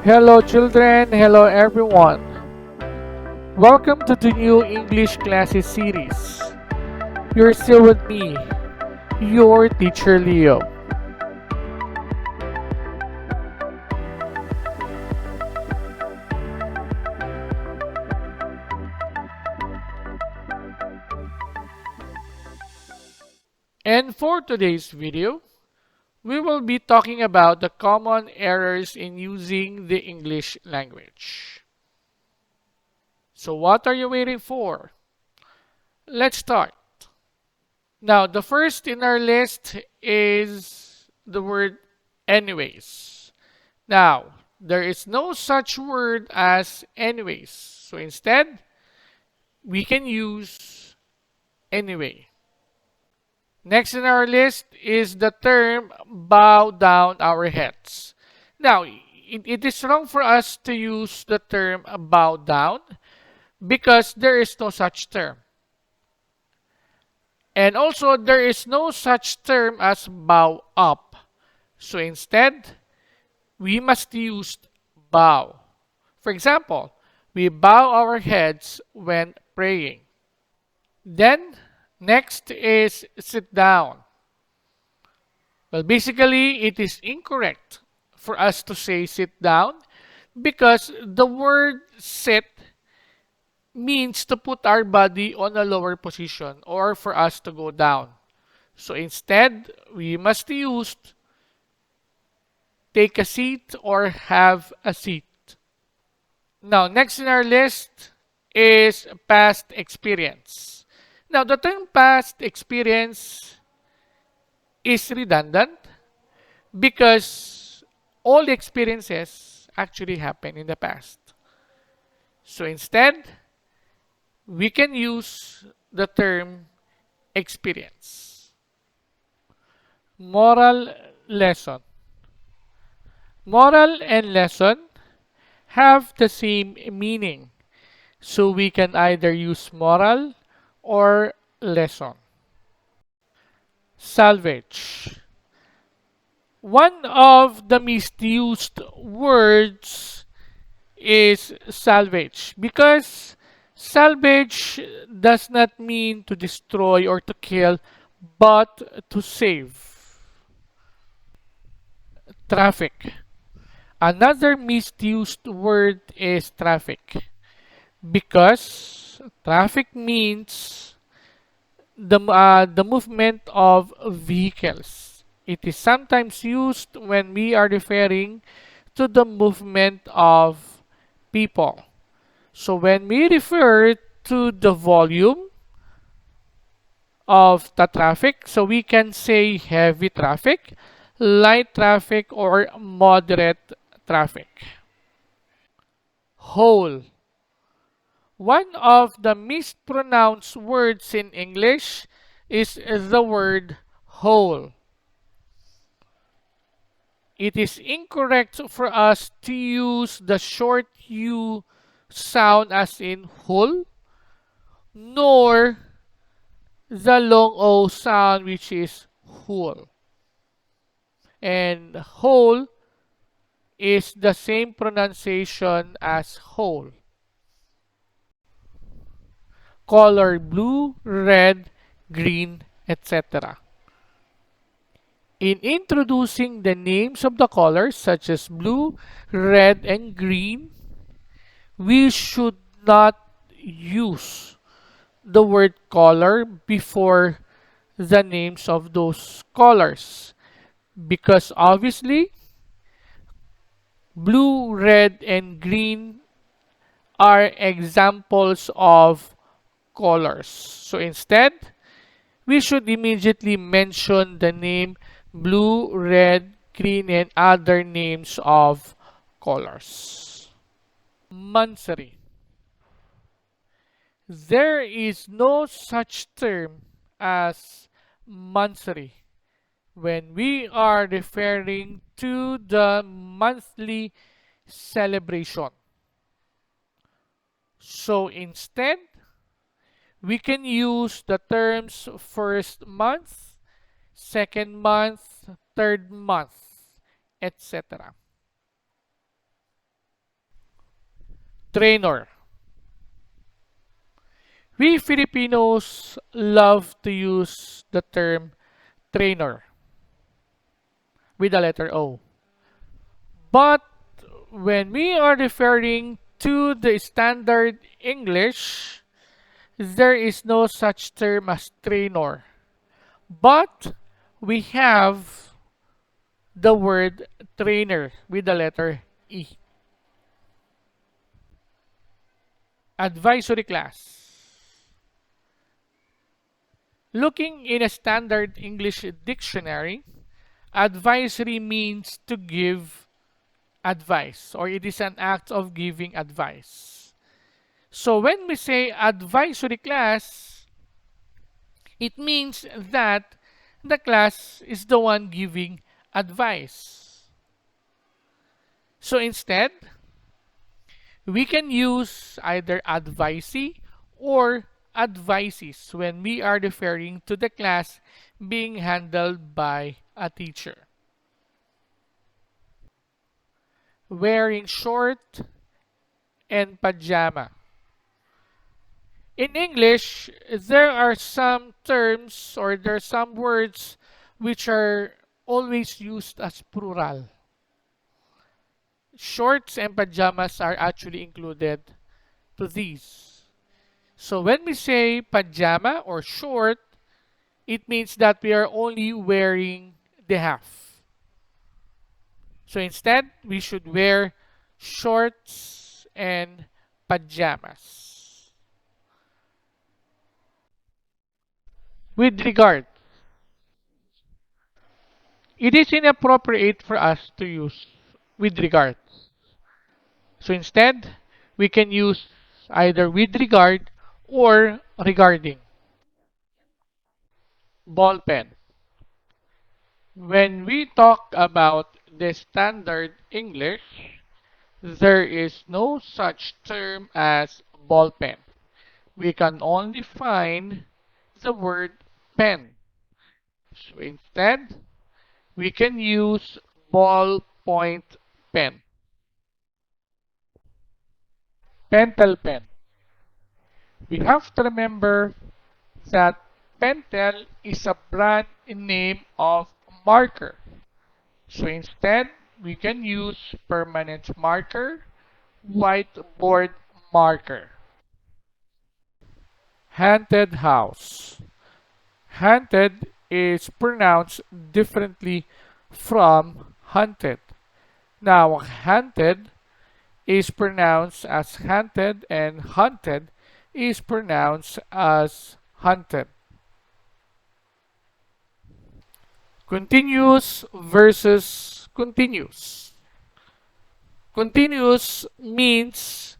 Hello, children. Hello, everyone. Welcome to the new English classes series. You're still with me, your teacher Leo. And for today's video, we will be talking about the common errors in using the English language. So, what are you waiting for? Let's start. Now, the first in our list is the word anyways. Now, there is no such word as anyways. So instead, we can use anyway. Next in our list is the term bow down our heads. Now, it is wrong for us to use the term bow down because there is no such term. And also, there is no such term as bow up. So instead, we must use bow. For example, we bow our heads when praying. Then, next is sit down. Well, basically, it is incorrect for us to say sit down because the word sit means to put our body on a lower position or for us to go down. So instead, we must use take a seat or have a seat. Now, next in our list is past experience. Now, the term past experience is redundant because all experiences actually happen in the past. So instead, we can use the term experience. Moral lesson. Moral and lesson have the same meaning. So we can either use moral or lesson. Salvage. One of the misused words is salvage because salvage does not mean to destroy or to kill but to save. Traffic. Another misused word is traffic because traffic means the movement of vehicles. It is sometimes used when we are referring to the movement of people. So when we refer to the volume of the traffic, so we can say heavy traffic, light traffic, or moderate traffic. Whole. One of the mispronounced words in English is the word whole. It is incorrect for us to use the short U sound as in whole, nor the long O sound which is whole. And whole is the same pronunciation as whole. Color blue, red, green, etc. In introducing the names of the colors such as blue, red, and green, we should not use the word color before the names of those colors because obviously blue, red, and green are examples of colors. So instead, we should immediately mention the name blue, red, green, and other names of colors. Monthsary. There is no such term as monthsary when we are referring to the monthly celebration. So instead, we can use the terms first month, second month, third month, etc. Trainer. We Filipinos love to use the term trainer with the letter O. But when we are referring to the standard English, there is no such term as trainer. But we have the word trainer with the letter E. Advisory class. Looking in a standard English dictionary, advisory means to give advice, or it is an act of giving advice. So when we say advisory class, it means that the class is the one giving advice. So instead, we can use either advisee or advices when we are referring to the class being handled by a teacher. Wearing short and pajama. In English, there are some terms or there are some words which are always used as plural. Shorts and pajamas are actually included to these. So when we say pajama or short, it means that we are only wearing the half. So instead, we should wear shorts and pajamas. With regard, it is inappropriate for us to use with regards. So instead, we can use either with regard or regarding. Ball pen. When we talk about the standard English, there is no such term as ball pen. We can only find the word pen. So instead, we can use ballpoint pen. Pentel pen. We have to remember that Pentel is a brand name of marker. So instead, we can use permanent marker, whiteboard marker. Haunted house. Haunted is pronounced differently from hunted. Now, haunted is pronounced as haunted and haunted is pronounced as hunted. Continuous versus continuous. Continuous means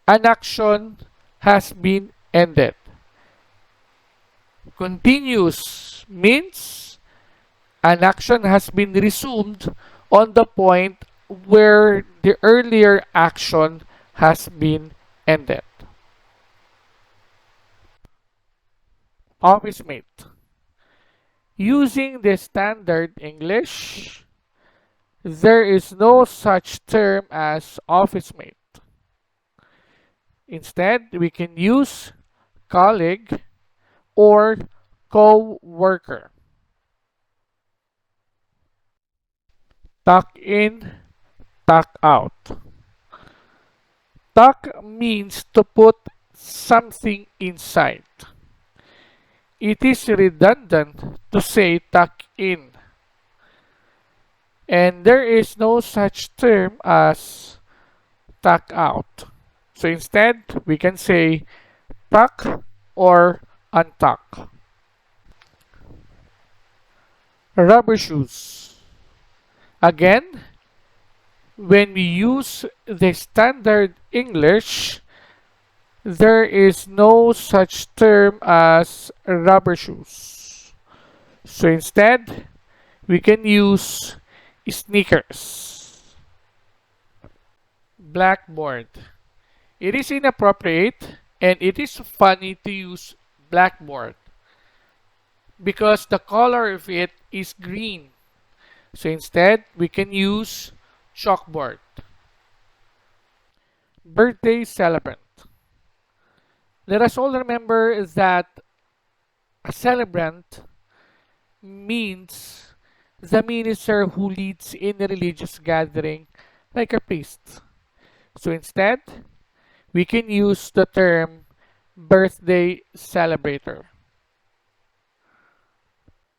an action has been ended. Continuous means an action has been resumed on the point where the earlier action has been ended. Office mate. Using the standard English, there is no such term as office mate. Instead, we can use colleague or co-worker. Tuck in, tuck out. Tuck means to put something inside. It is redundant to say tuck in. And there is no such term as tuck out. So instead, we can say tuck or untuck. Rubber shoes. Again, when we use the standard English, there is no such term as rubber shoes. So instead, we can use sneakers. Blackboard. It is inappropriate and it is funny to use blackboard because the color of it is green. So instead, we can use chalkboard. Birthday celebrant. Let us all remember that a celebrant means the minister who leads in a religious gathering like a priest. So instead, we can use the term birthday celebrator.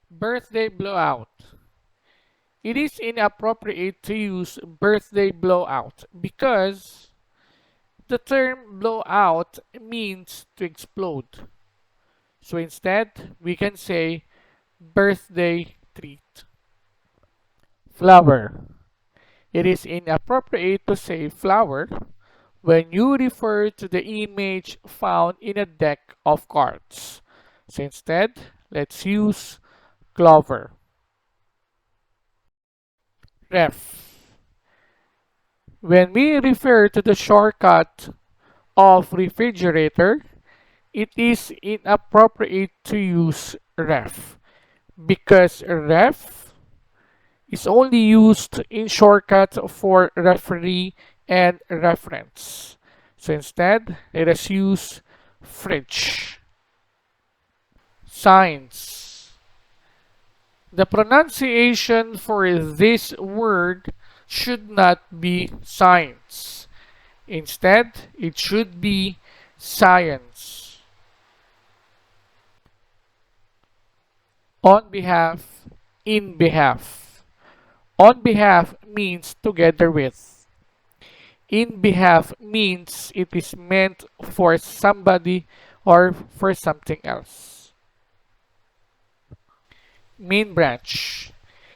Birthday blowout. It is inappropriate to use birthday blowout because the term blowout means to explode. So instead, we can say birthday treat. Flower. It is inappropriate to say flower when you refer to the image found in a deck of cards. So instead, let's use clover. Ref. When we refer to the shortcut of refrigerator, it is inappropriate to use ref because ref is only used in shortcuts for referee and reference. So instead, let us use fridge. Signs. The pronunciation for this word should not be science. Instead, it should be science. On behalf, in behalf. On behalf means together with. In behalf means it is meant for somebody or for something else. Main branch.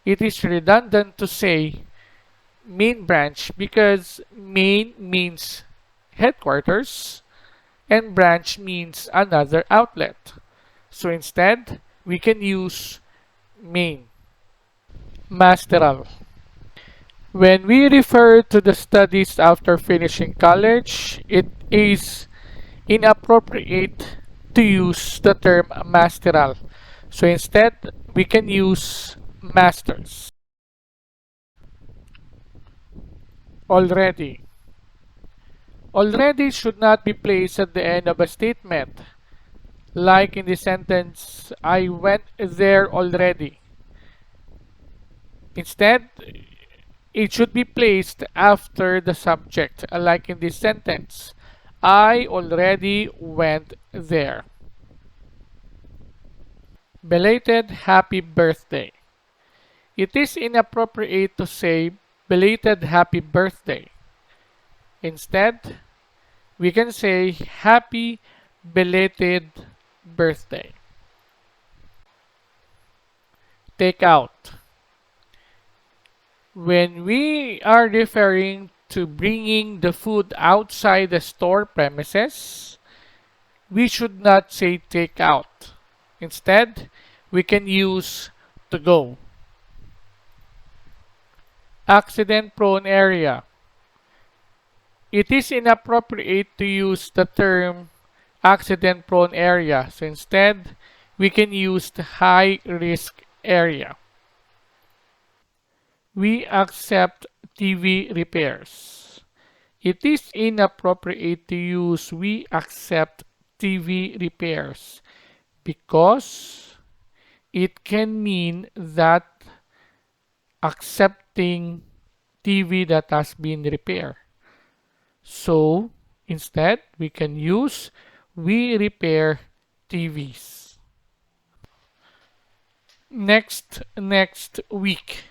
It is redundant to say main branch because main means headquarters and branch means another outlet. So instead, we can use main. Masteral. When we refer to the studies after finishing college, it is inappropriate to use the term masteral. So instead, we can use masters. Already. Already should not be placed at the end of a statement, like in the sentence, I went there already. Instead, it should be placed after the subject, like in this sentence, I already went there. Belated happy birthday. It is inappropriate to say belated happy birthday. Instead, we can say happy belated birthday. Take out. When we are referring to bringing the food outside the store premises, we should not say take out. Instead, we can use to go. Accident prone area. It is inappropriate to use the term accident prone area. So instead, we can use the high risk area. We accept TV repairs. It is inappropriate to use we accept TV repairs because it can mean that accepting TV that has been repaired. So instead, we can use we repair TVs. Next week.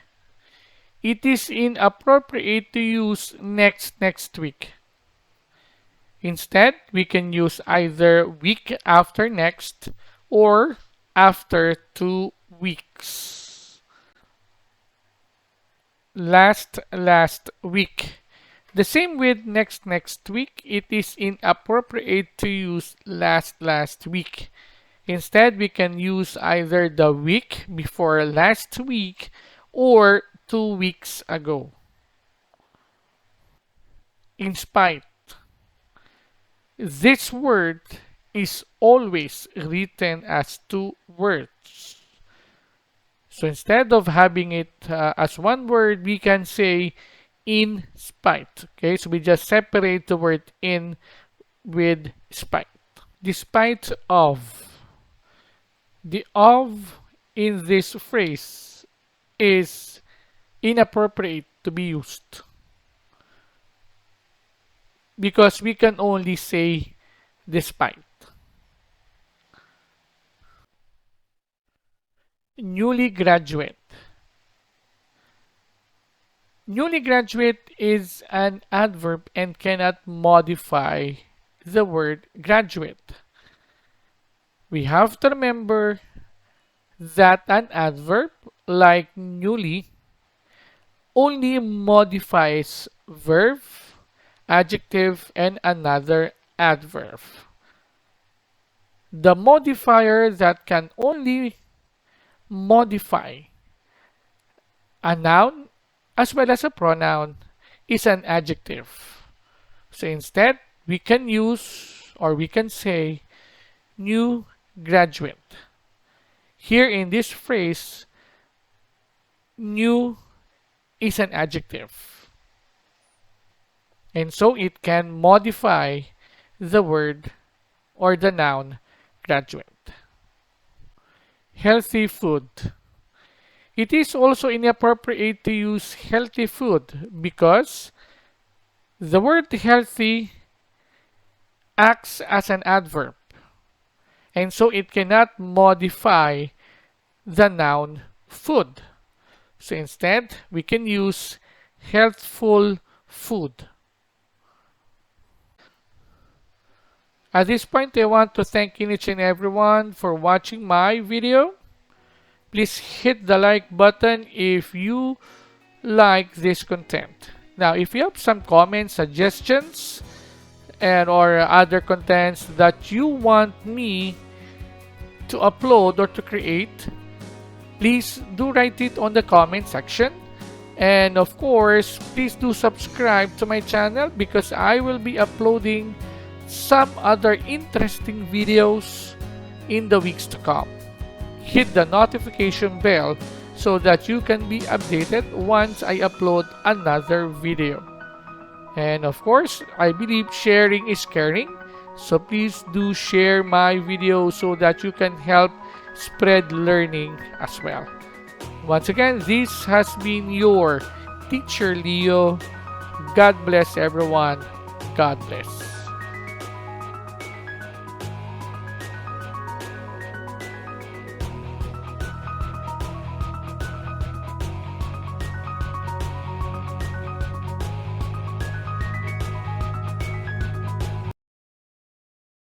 It is inappropriate to use next week. Instead, we can use either week after next or after 2 weeks. Last week. The same with next week. It is inappropriate to use last week. Instead, we can use either the week before last week or 2 weeks ago. In spite. This word is always written as two words. So instead of having it as one word, we can say in spite. Okay, so we just separate the word in with spite. Despite of. The of in this phrase is inappropriate to be used because we can only say despite. Newly graduate. Newly graduate is an adverb and cannot modify the word graduate. We have to remember that an adverb like newly only modifies verb, adjective, and another adverb. The modifier that can only modify a noun as well as a pronoun is an adjective. So instead, we can use or we can say new graduate. Here in this phrase, new is an adjective. And so it can modify the word or the noun graduate. Healthy food. It is also inappropriate to use healthy food because the word healthy acts as an adverb, and so it cannot modify the noun food. So instead, we can use healthful food. At this point, I want to thank each and everyone for watching my video. Please hit the like button if you like this content. Now, if you have some comments, suggestions, and or other contents that you want me to upload or to create, please do write it on the comment section. And of course, please do subscribe to my channel because I will be uploading some other interesting videos in the weeks to come. Hit the notification bell so that you can be updated once I upload another video. And of course, I believe sharing is caring. So please do share my video so that you can help spread learning as well. Once again, this has been your teacher Leo. God bless everyone. God bless.